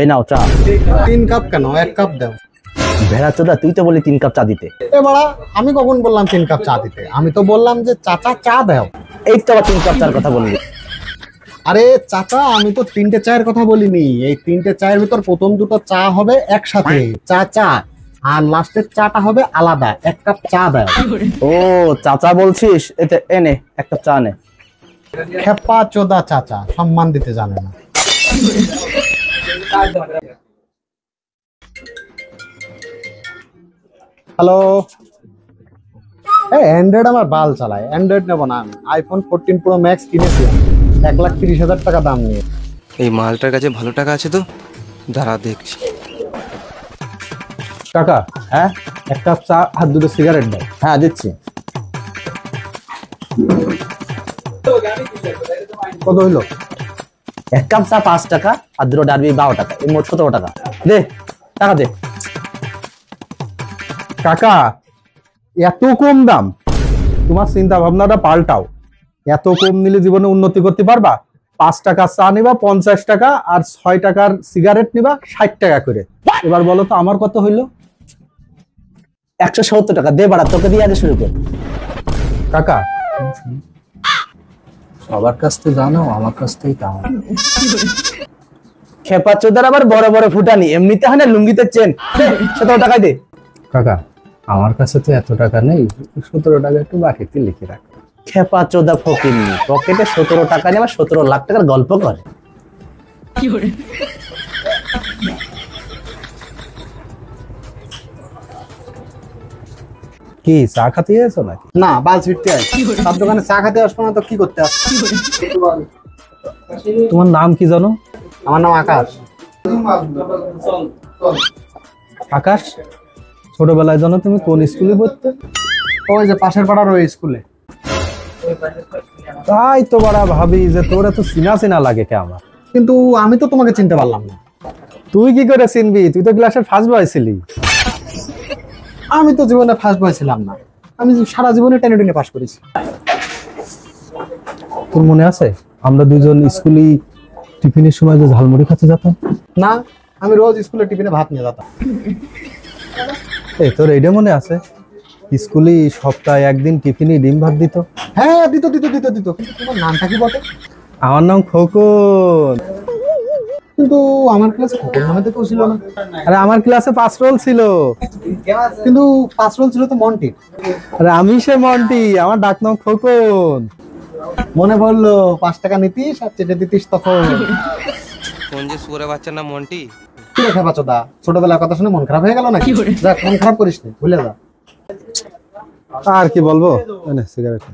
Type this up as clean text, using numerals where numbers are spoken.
এই নাও চা। 3 কাপ কেন, 1 কাপ দাও। ভেড়া চোদা, তুই তো বলি 3 কাপ চা দিতে। এ বাড়া, আমি কখন বললাম 3 কাপ চা দিতে? আমি তো বললাম যে চাচা চা দাও। এই তো আবার 3 কাপ চার কথা বললি। আরে চাচা, আমি তো 3টে চায়ের কথা বলিনি। এই 3টে চায়ের ভিতর প্রথম দুটো চা হবে একসাথে, চা চা, আর লাস্টের চাটা হবে আলাদা। 1 কাপ চা দাও। ও চাচা বলছিস, এতে এনে 1 কাপ চা নে। খেপা চোদা চাচা, সম্মান দিতে জানে না। হ্যালো, অ্যান্ড্রয়েড আমার বাল চালায়। অ্যান্ড্রয়েড নেবো না আমি, আইফোন 14 প্রো ম্যাক্স কিনেছি 1,30,000 টাকা দাম নিয়ে। এই মালটার কাছে ভালো টাকা আছে তো, দাঁড়া দেখছি। কাকা, হ্যাঁ 1 কাপ চা আর 2টো সিগারেট দাও। হ্যাঁ দিচ্ছি। কত হইলো? 1 কাপ চা 5 টাকা আর 2টো ডারবি 12 টাকা, এই মোট 17 টাকা। দে টাকা দে। কাকা, এত কম দাম? তোমার চিন্তা ভাবনাটা পাল্টাও। এত কম নিলে জীবনে উন্নতি করতে পারবা? 5 টাকা চা নিবা 50 টাকা, আর 6 টাকার সিগারেট নিবা 60 টাকা করে। এবার বলো তো আমার কত হইলো? 170 টাকা। দে বাড়া, তোকে দিয়ে আগে শুরু কর। কাকা, সবার কাছ থেকে জানো, আমার কাছ থেকে দাও। খেপা চোদার আবার বড় বড় ফুটানি, এমনিতে হয় না লুঙ্গিতে চেন। 17 টাকায় দে। কাকা, আমার কাছে তো এত টাকা নেই, 17 টাকা একটু বাকিতে লিখে রাখ। খেপা চোদা ফকিন্নি, পকেটে 17 টাকা নিয়ে আবার 17 লাখ টাকার গল্প করে। কি চা খাতে এসো নাকি? না, বাল ছিটতে আসছি। সব দোকানে চা খেতে আসবো না তো কি করতে আসছি? তোমার নাম কি জানো? আমার নাম আকাশ। আকাশ, ছোটবেলায় জানো তুমি কোন স্কুলে পড়তে? ওই যে পাশের পাড়ার ওই স্কুলে। তাই তো বড়া ভাবি যে তোর এত চিনা চিনা লাগে কে আমার। কিন্তু আমি তো তোমাকে চিনতে পারলাম না। তুই কি করে চিনবি? তুই তো ক্লাসের ফার্স্ট বয় ছিলি। আমি তো জীবনে ফার্স্ট বয় ছিলাম না, আমি সারা জীবনে টেনে টেনে পাস করেছি। তোর মনে আছে আমরা দুজন স্কুলে টিফিনের সময় যে ঝালমুড়ি খেতে যেতাম? না, আমি রোজ স্কুলে টিফিনে ভাত নিয়ে যেতাম। এই তোর এইটা মনে আছে স্কুলে সপ্তাহে একদিন টিফিনে ডিম ভাত দিত? হ্যাঁ দিত দিত দিত দিত। কিন্তু তোমার নামটা কি বটে? আমার নাম খোকন। কিন্তু আমার ক্লাসে খোকন নামে তো কেউ ছিল না। আরে আমার ক্লাসে 5 রোল ছিল। কিন্তু 5 রোল ছিল তো মন্টি। আরে আমি সে মন্টি, আমার ডাক নাম খোকন। মনে পড়লো 5 টাকা নিতিস আর চেটে দিতিস তখন। কোন যে সুরে বাচ্চার নাম মন্টি? কি রে খেপাচোদা, ছোটবেলার কথা শুনে মন খারাপ হয়ে গেল নাকি? যাক, মন খারাপ করিস না, ভুলে যা। আর কি বলবো, সিগারেট।